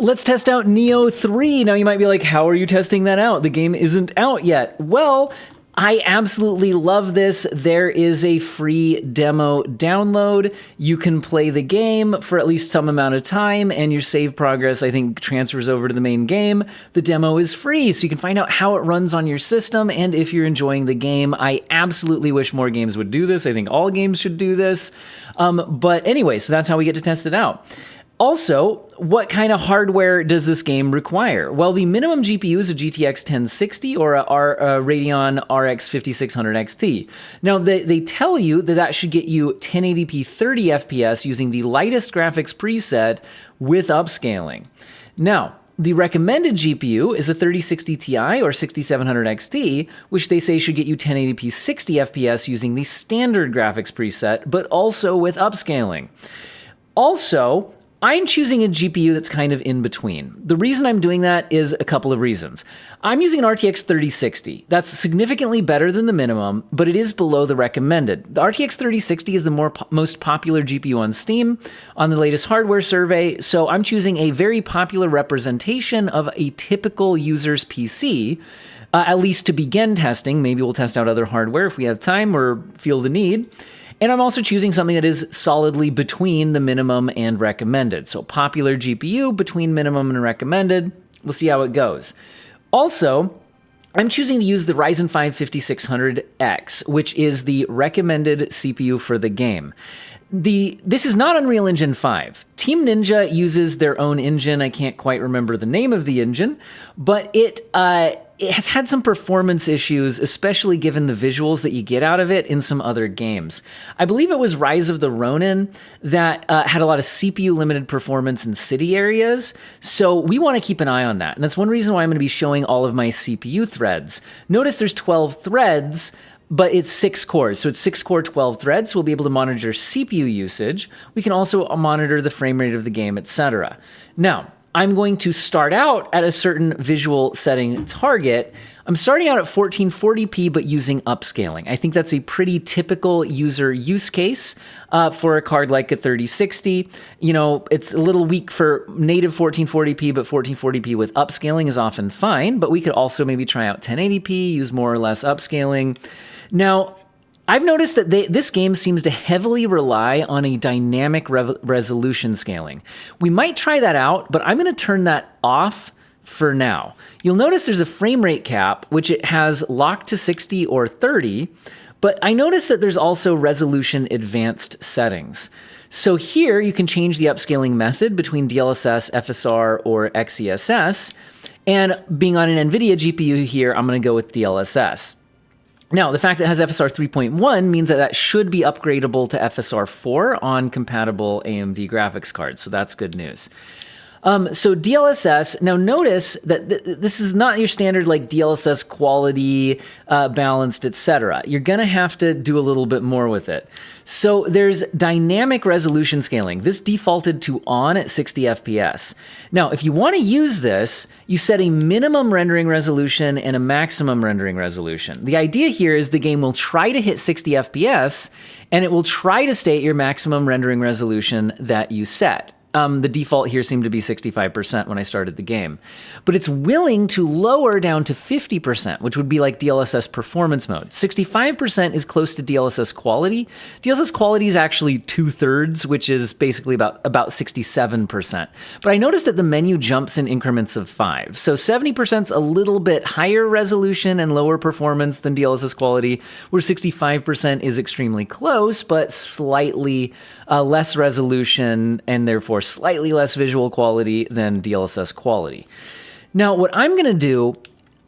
Let's test out Nioh 3. Now you might be like, how are you testing that out? The game isn't out yet. Well, I absolutely love this. There is a free demo download. You can play the game for at least some amount of time, and your save progress, I think, transfers over to the main game. The demo is free, so you can find out how it runs on your system and if you're enjoying the game. I absolutely wish more games would do this. I think all games should do this. But anyway, so that's how we get to test it out. Also, what kind of hardware does this game require? Well, the minimum GPU is a GTX 1060 or a Radeon RX 5600 XT. Now, they tell you that that should get you 1080p 30 FPS using the lightest graphics preset with upscaling. Now, the recommended GPU is a 3060 Ti or 6700 XT, which they say should get you 1080p 60 FPS using the standard graphics preset, but also with upscaling. Also, I'm choosing a GPU that's kind of in between. The reason I'm doing that is a couple of reasons. I'm using an RTX 3060. That's significantly better than the minimum, but it is below the recommended. The RTX 3060 is the most popular GPU on Steam on the latest hardware survey, so I'm choosing a very popular representation of a typical user's PC, at least to begin testing. Maybe we'll test out other hardware if we have time or feel the need. And I'm also choosing something that is solidly between the minimum and recommended. So popular GPU between minimum and recommended. We'll see how it goes. Also, I'm choosing to use the Ryzen 5 5600X, which is the recommended CPU for the game. This is not Unreal Engine 5. Team Ninja uses their own engine. I can't quite remember the name of the engine, but it has had some performance issues, especially given the visuals that you get out of it in some other games. I believe it was Rise of the Ronin that had a lot of CPU-limited performance in city areas, so we want to keep an eye on that. And that's one reason why I'm going to be showing all of my CPU threads. Notice there's 12 threads, but it's 6 cores. So it's 6 core, 12 threads. So we'll be able to monitor CPU usage. We can also monitor the frame rate of the game, etc. Now, I'm going to start out at a certain visual setting target. I'm starting out at 1440p, but using upscaling. I think that's a pretty typical user use case for a card like a 3060. You know, it's a little weak for native 1440p, but 1440p with upscaling is often fine. But we could also maybe try out 1080p, use more or less upscaling. Now, I've noticed that this game seems to heavily rely on a dynamic resolution scaling. We might try that out, but I'm going to turn that off for now. You'll notice there's a frame rate cap, which it has locked to 60 or 30, but I noticed that there's also resolution advanced settings. So here you can change the upscaling method between DLSS, FSR, or XeSS, and being on an NVIDIA GPU here, I'm going to go with DLSS. Now, the fact that it has FSR 3.1 means that that should be upgradable to FSR 4 on compatible AMD graphics cards, so that's good news. So DLSS, now notice that this is not your standard like DLSS quality, balanced, etc. You're gonna have to do a little bit more with it. So there's dynamic resolution scaling. This defaulted to on at 60 FPS. Now, if you wanna use this, you set a minimum rendering resolution and a maximum rendering resolution. The idea here is the game will try to hit 60 FPS and it will try to stay at your maximum rendering resolution that you set. The default here seemed to be 65% when I started the game. But it's willing to lower down to 50%, which would be like DLSS performance mode. 65% is close to DLSS quality. DLSS quality is actually 2/3, which is basically about 67%. But I noticed that the menu jumps in increments of 5. So 70% is a little bit higher resolution and lower performance than DLSS quality, where 65% is extremely close, but slightly less resolution and therefore slightly less visual quality than DLSS quality. Now, what I'm going to do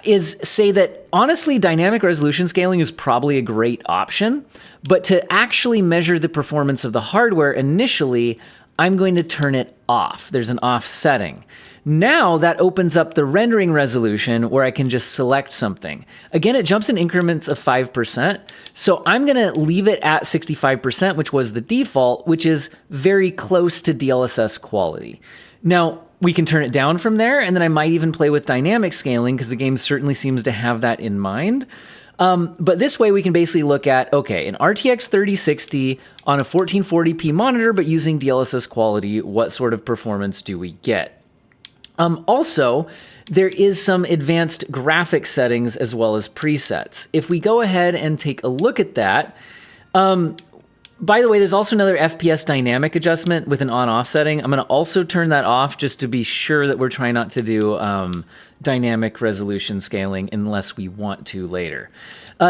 is say that, honestly, dynamic resolution scaling is probably a great option, but to actually measure the performance of the hardware initially, I'm going to turn it off. There's an off setting. Now that opens up the rendering resolution where I can just select something. Again, it jumps in increments of 5%. So I'm going to leave it at 65%, which was the default, which is very close to DLSS quality. Now, we can turn it down from there, and then I might even play with dynamic scaling because the game certainly seems to have that in mind. But this way we can basically look at, okay, an RTX 3060 on a 1440p monitor, but using DLSS quality, what sort of performance do we get? Also, there is some advanced graphics settings as well as presets. If we go ahead and take a look at that, by the way, there's also another FPS dynamic adjustment with an on-off setting. I'm going to also turn that off just to be sure that we're trying not to do dynamic resolution scaling unless we want to later.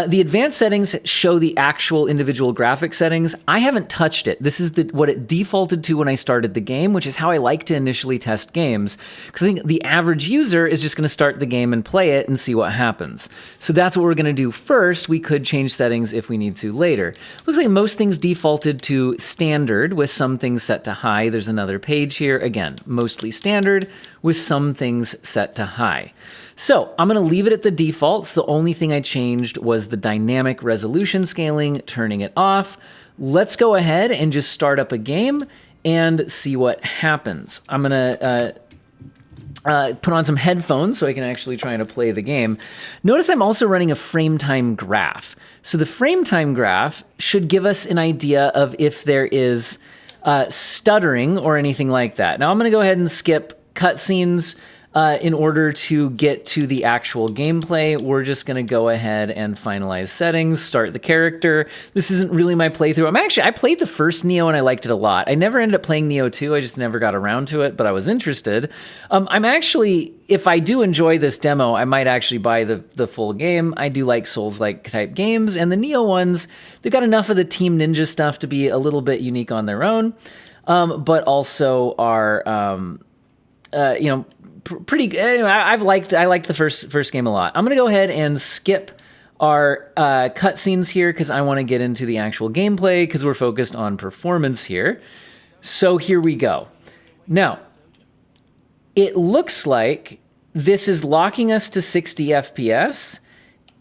The advanced settings show the actual individual graphic settings. I haven't touched it. This is what it defaulted to when I started the game, which is how I like to initially test games, because I think the average user is just going to start the game and play it and see what happens. So that's what we're going to do first. We could change settings if we need to later. Looks like most things defaulted to standard with some things set to high. There's another page here. Again, mostly standard with some things set to high. So I'm going to leave it at the defaults. The only thing I changed was the dynamic resolution scaling, turning it off. Let's go ahead and just start up a game and see what happens. I'm going to put on some headphones so I can actually try to play the game. Notice I'm also running a frame time graph. So the frame time graph should give us an idea of if there is stuttering or anything like that. Now I'm going to go ahead and skip cutscenes. In order to get to the actual gameplay, we're just going to go ahead and finalize settings, start the character. This isn't really my playthrough. I played the first Nioh and I liked it a lot. I never ended up playing Nioh 2. I just never got around to it, but I was interested. I'm actually, if I do enjoy this demo, I might actually buy the full game. I do like Souls-like type games, and the Nioh ones, they've got enough of the Team Ninja stuff to be a little bit unique on their own, but also are, pretty. Anyway, I liked the first game a lot. I'm gonna go ahead and skip our cutscenes here because I want to get into the actual gameplay because we're focused on performance here. So here we go. Now, it looks like this is locking us to 60 FPS,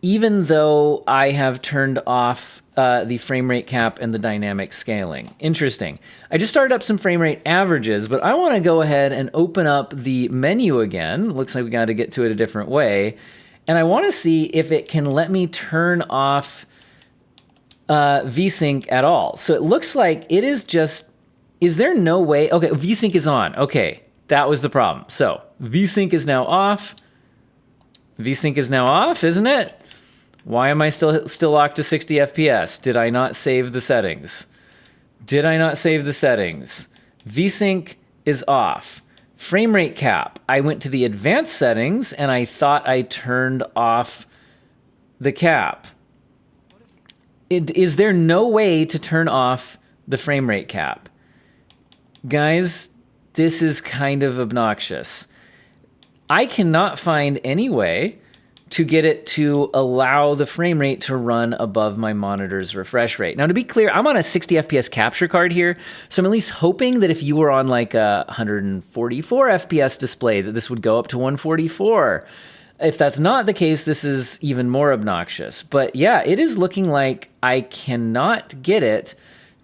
even though I have turned off the frame rate cap and the dynamic scaling. Interesting. I just started up some frame rate averages, but I want to go ahead and open up the menu again. Looks like we got to get to it a different way. And I want to see if it can let me turn off VSync at all. So it looks like it is just, is there no way? Okay, VSync is on. Okay, that was the problem. So VSync is now off. VSync is now off, isn't it? Why am I still locked to 60 FPS? Did I not save the settings? Did I not save the settings? VSync is off. Frame rate cap. I went to the advanced settings and I thought I turned off the cap. Is there no way to turn off the frame rate cap? Guys, this is kind of obnoxious. I cannot find any way to get it to allow the frame rate to run above my monitor's refresh rate. Now, to be clear, I'm on a 60 FPS capture card here, so I'm at least hoping that if you were on like a 144 FPS display, that this would go up to 144. If that's not the case, this is even more obnoxious. But yeah, it is looking like I cannot get it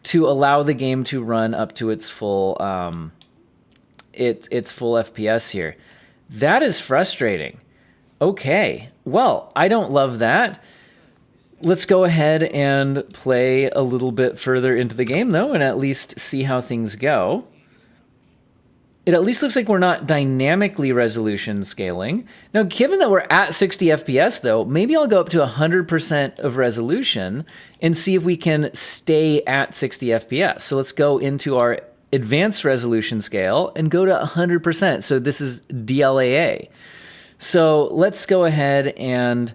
to allow the game to run up to its full its full FPS here. That is frustrating. Okay, well, I don't love that. Let's go ahead and play a little bit further into the game, though, and at least see how things go. It at least looks like we're not dynamically resolution scaling. Now, given that we're at 60 FPS, though, maybe I'll go up to 100% of resolution and see if we can stay at 60 FPS. So let's go into our advanced resolution scale and go to 100%. So this is DLAA. So let's go ahead and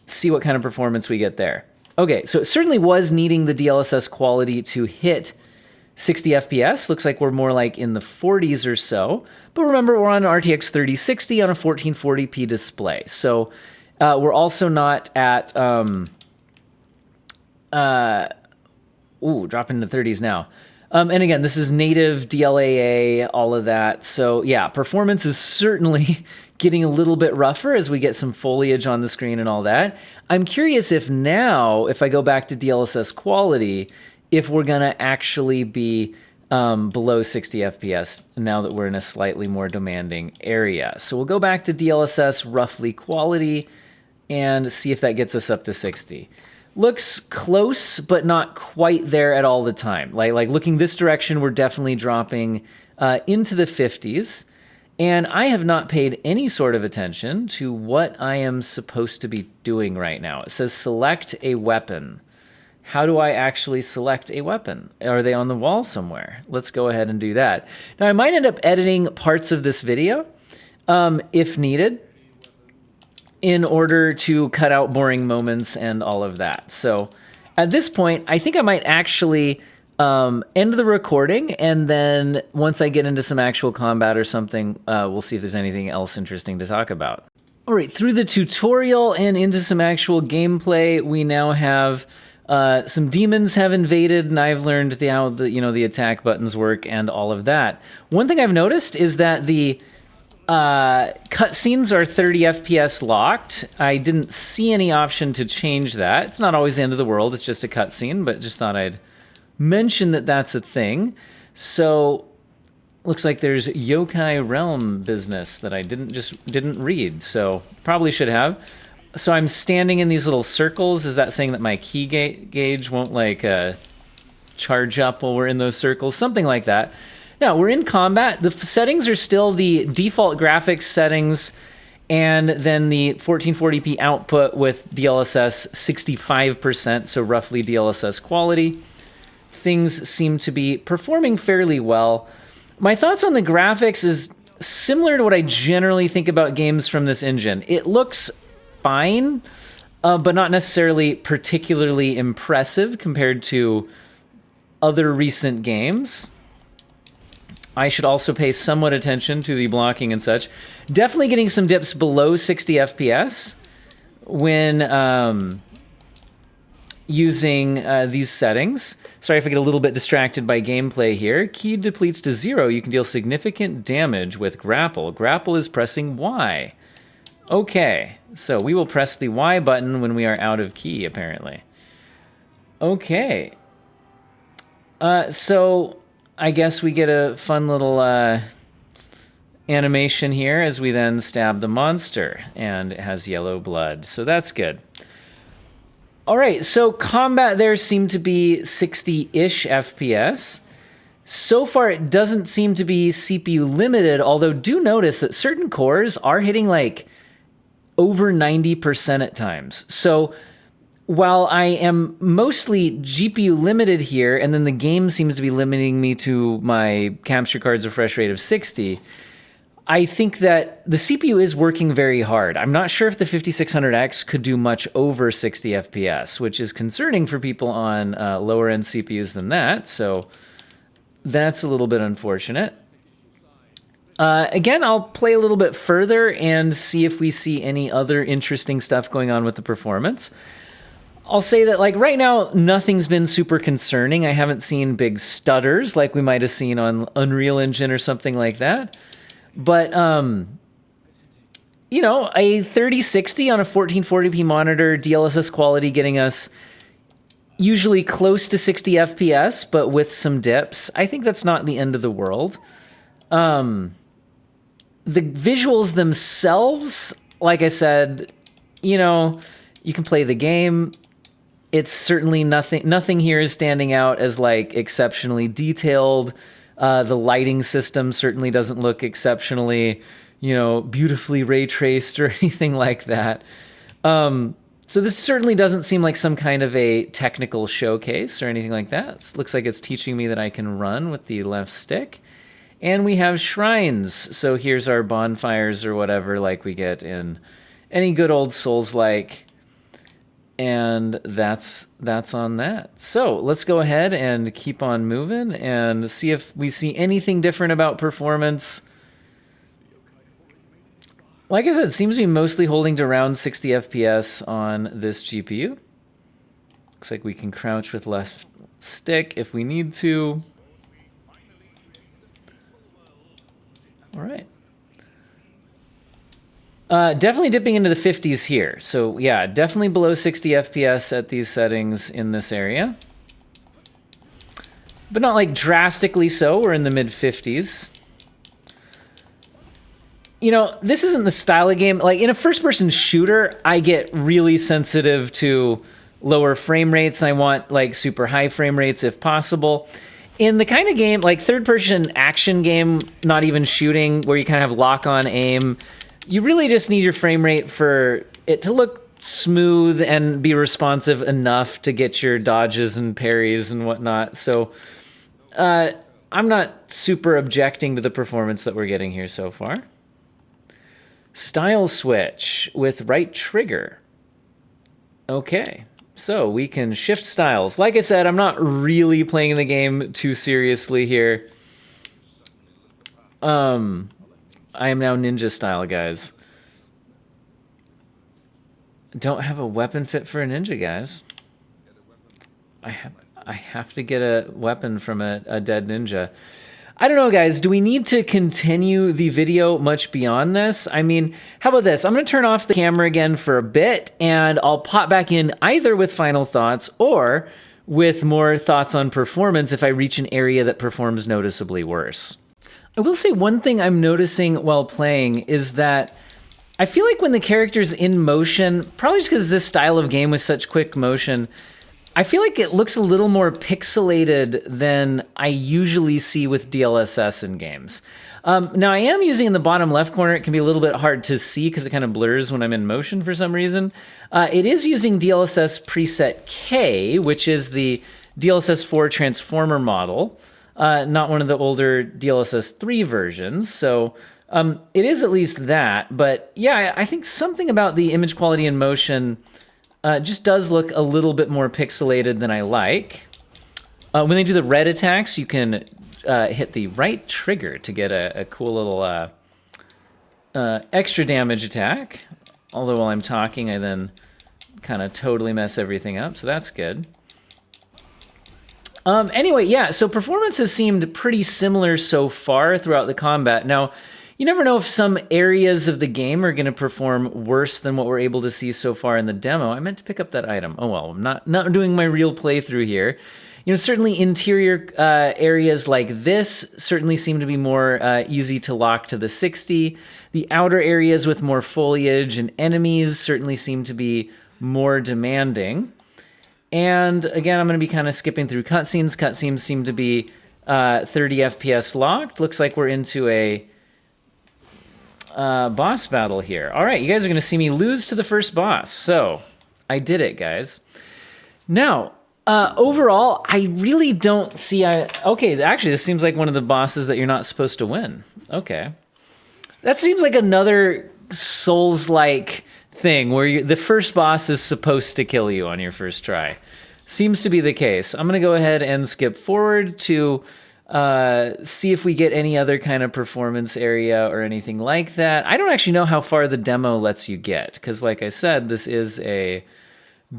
see what kind of performance we get there. Okay, so it certainly was needing the DLSS quality to hit 60 FPS. Looks like we're more like in the 40s or so. But remember, we're on an RTX 3060 on a 1440p display. So we're also not at, dropping to 30s now. And again, this is native DLAA, all of that. So yeah, performance is certainly getting a little bit rougher as we get some foliage on the screen and all that. I'm curious if now, if I go back to DLSS quality, if we're going to actually be below 60 FPS now that we're in a slightly more demanding area. So we'll go back to DLSS roughly quality and see if that gets us up to 60. Looks close, but not quite there at all the time. Like looking this direction, we're definitely dropping into the 50s. And I have not paid any sort of attention to what I am supposed to be doing right now. It says select a weapon. How do I actually select a weapon? Are they on the wall somewhere? Let's go ahead and do that. Now, I might end up editing parts of this video if needed in order to cut out boring moments and all of that. So at this point, I think I might actually end the recording, and then once I get into some actual combat or something, we'll see if there's anything else interesting to talk about. All right, through the tutorial and into some actual gameplay, we now have some demons have invaded, and I've learned how the attack buttons work and all of that. One thing I've noticed is that the cutscenes are 30 FPS locked. I didn't see any option to change that. It's not always the end of the world. It's just a cutscene, but just thought I'd mention that that's a thing. So looks like there's Yokai Realm business that I didn't read. So probably should have. So I'm standing in these little circles. Is that saying that my key gauge won't charge up while we're in those circles? Something like that. Now, we're in combat. The settings are still the default graphics settings and then the 1440p output with DLSS 65%, so roughly DLSS quality. Things seem to be performing fairly well. My thoughts on the graphics is similar to what I generally think about games from this engine. It looks fine, but not necessarily particularly impressive compared to other recent games. I should also pay somewhat attention to the blocking and such. Definitely getting some dips below 60 FPS when using these settings. Sorry if I get a little bit distracted by gameplay here. Key depletes to 0. You can deal significant damage with grapple. Grapple is pressing Y. Okay, so we will press the Y button when we are out of key, apparently. Okay. So I guess we get a fun little animation here as we then stab the monster, and it has yellow blood, so that's good. All right, so combat there seemed to be 60-ish FPS. So far, it doesn't seem to be CPU limited, although do notice that certain cores are hitting like over 90% at times. So while I am mostly GPU limited here, and then the game seems to be limiting me to my capture card's refresh rate of 60, I think that the CPU is working very hard. I'm not sure if the 5600X could do much over 60 FPS, which is concerning for people on lower-end CPUs than that, so that's a little bit unfortunate. Again, I'll play a little bit further and see if we see any other interesting stuff going on with the performance. I'll say that, like, right now, nothing's been super concerning. I haven't seen big stutters like we might have seen on Unreal Engine or something like that. But, you know, a 3060 on a 1440p monitor, DLSS quality getting us usually close to 60 FPS, but with some dips. I think that's not the end of the world. The visuals themselves, like I said, you know, you can play the game. It's certainly nothing here is standing out as like exceptionally detailed. The lighting system certainly doesn't look exceptionally, you know, beautifully ray traced or anything like that. So this certainly doesn't seem like some kind of a technical showcase or anything like that. It looks like it's teaching me that I can run with the left stick. And we have shrines. So here's our bonfires or whatever like we get in any good old Souls-like. And that's on that. So let's go ahead and keep on moving and see if we see anything different about performance. Like I said, it seems to be mostly holding to around 60 FPS on this GPU. Looks like we can crouch with left stick if we need to. All right. Definitely dipping into the 50s here. So yeah, definitely below 60 FPS at these settings in this area. But not like drastically so. We're in the mid 50s. You know, this isn't the style of game. Like in a first-person shooter, I get really sensitive to lower frame rates. And I want like super high frame rates if possible. in the kind of game, like third-person action game, not even shooting, where you kind of have lock-on aim, you really just need your frame rate for it to look smooth and be responsive enough to get your dodges and parries and whatnot. So I'm not super objecting to the performance that we're getting here so far. Style switch with right trigger. Okay, so we can shift styles. Like I said, I'm not really playing the game too seriously here. I am now ninja style, guys. Don't have a weapon fit for a ninja, guys. I have to get a weapon from a dead ninja. I don't know, guys. Do we need to continue the video much beyond this? I mean, how about this? I'm going to turn off the camera again for a bit, and I'll pop back in either with final thoughts or with more thoughts on performance if I reach an area that performs noticeably worse. I will say one thing I'm noticing while playing is that I feel like when the character's in motion, probably just because this style of game with such quick motion, I feel like it looks a little more pixelated than I usually see with DLSS in games. Now, I am using in the bottom left corner. It can be a little bit hard to see because it kind of blurs when I'm in motion for some reason. It is using DLSS preset K, which is the DLSS 4 transformer model, not one of the older DLSS 3 versions. So it is at least that. But yeah, I think something about the image quality in motion just does look a little bit more pixelated than I like. When they do the red attacks, you can hit the right trigger to get a cool little extra damage attack. Although while I'm talking, I then kind of totally mess everything up, so that's good. Anyway, yeah, so performance has seemed pretty similar so far throughout the combat. Now, you never know if some areas of the game are going to perform worse than what we're able to see so far in the demo. I meant to pick up that item. Oh well, I'm not doing my real playthrough here. You know, certainly interior areas like this certainly seem to be more easy to lock to the 60. The outer areas with more foliage and enemies certainly seem to be more demanding. And again, I'm going to be kind of skipping through cutscenes. Cutscenes seem to be 30 FPS locked. Looks like we're into a boss battle here. All right, you guys are going to see me lose to the first boss. So I did it, guys. Now, overall, I really don't see... Okay, actually, this seems like one of the bosses that you're not supposed to win. Okay. That seems like another Souls-like thing where the first boss is supposed to kill you on your first try. Seems to be the case. I'm going to go ahead and skip forward to see if we get any other kind of performance area or anything like that. I don't actually know how far the demo lets you get, because like I said, this is a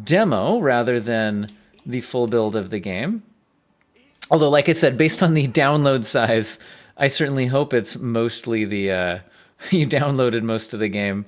demo rather than the full build of the game. Although, like I said, based on the download size, I certainly hope it's mostly the, you downloaded most of the game.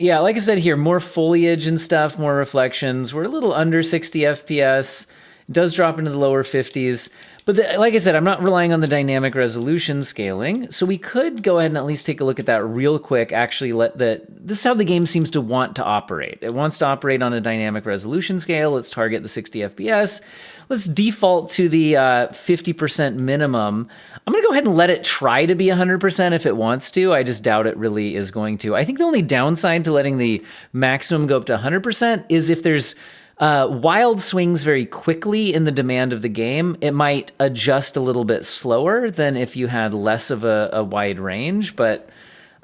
Yeah, like I said here, more foliage and stuff, more reflections. We're a little under 60 FPS. It does drop into the lower 50s. But like I said, I'm not relying on the dynamic resolution scaling. So we could go ahead and at least take a look at that real quick. Actually, this is how the game seems to want to operate. It wants to operate on a dynamic resolution scale. Let's target the 60 FPS. Let's default to the 50% minimum. I'm going to go ahead and let it try to be 100% if it wants to. I just doubt it really is going to. I think the only downside to letting the maximum go up to 100% is if there's wild swings very quickly in the demand of the game, it might adjust a little bit slower than if you had less of a wide range, but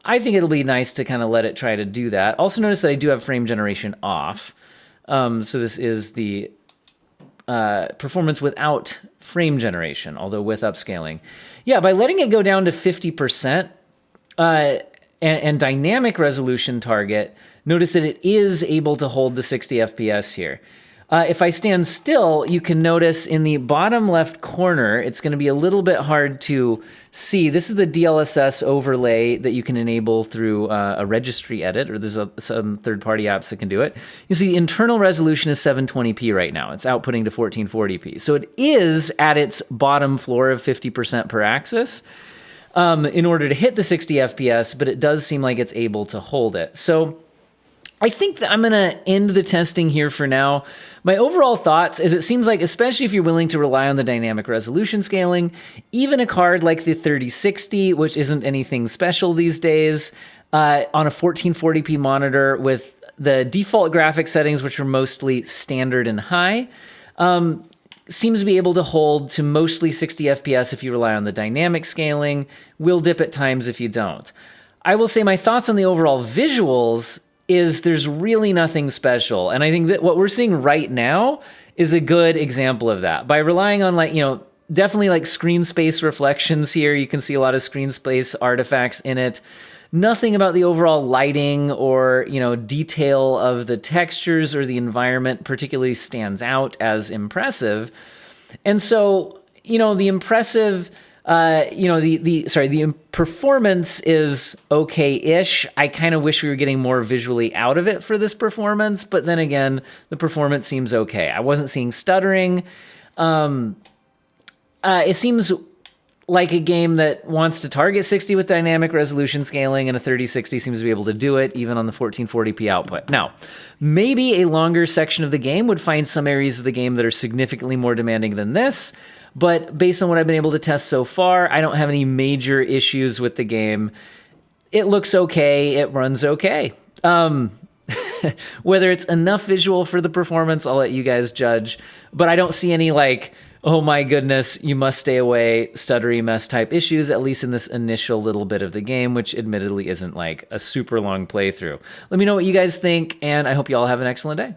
I think it'll be nice to kind of let it try to do that. Also notice that I do have frame generation off. So this is the performance without frame generation, although with upscaling. Yeah, by letting it go down to 50% and dynamic resolution target, notice that it is able to hold the 60 FPS here. If I stand still, you can notice in the bottom left corner, it's going to be a little bit hard to see. This is the DLSS overlay that you can enable through a registry edit, or there's some third-party apps that can do it. You see the internal resolution is 720p right now. It's outputting to 1440p. So it is at its bottom floor of 50% per axis in order to hit the 60 FPS, but it does seem like it's able to hold it. So I think that I'm going to end the testing here for now. My overall thoughts is it seems like, especially if you're willing to rely on the dynamic resolution scaling, even a card like the 3060, which isn't anything special these days, on a 1440p monitor with the default graphic settings, which are mostly standard and high, seems to be able to hold to mostly 60 FPS if you rely on the dynamic scaling, will dip at times if you don't. I will say my thoughts on the overall visuals is there's really nothing special. And I think that what we're seeing right now is a good example of that. By relying on definitely like screen space reflections here, you can see a lot of screen space artifacts in it. Nothing about the overall lighting or, detail of the textures or the environment particularly stands out as impressive. And so, the impressive, the performance is okay-ish. I kind of wish we were getting more visually out of it for this performance, but then again, the performance seems okay. I wasn't seeing stuttering. It seems like a game that wants to target 60 with dynamic resolution scaling, and a 3060 seems to be able to do it even on the 1440p output. Now, maybe a longer section of the game would find some areas of the game that are significantly more demanding than this, but based on what I've been able to test so far, I don't have any major issues with the game. It looks okay, it runs okay. Whether it's enough visual for the performance, I'll let you guys judge, but I don't see any oh my goodness, you must stay away, stuttery mess type issues, at least in this initial little bit of the game, which admittedly isn't like a super long playthrough. Let me know what you guys think, and I hope you all have an excellent day.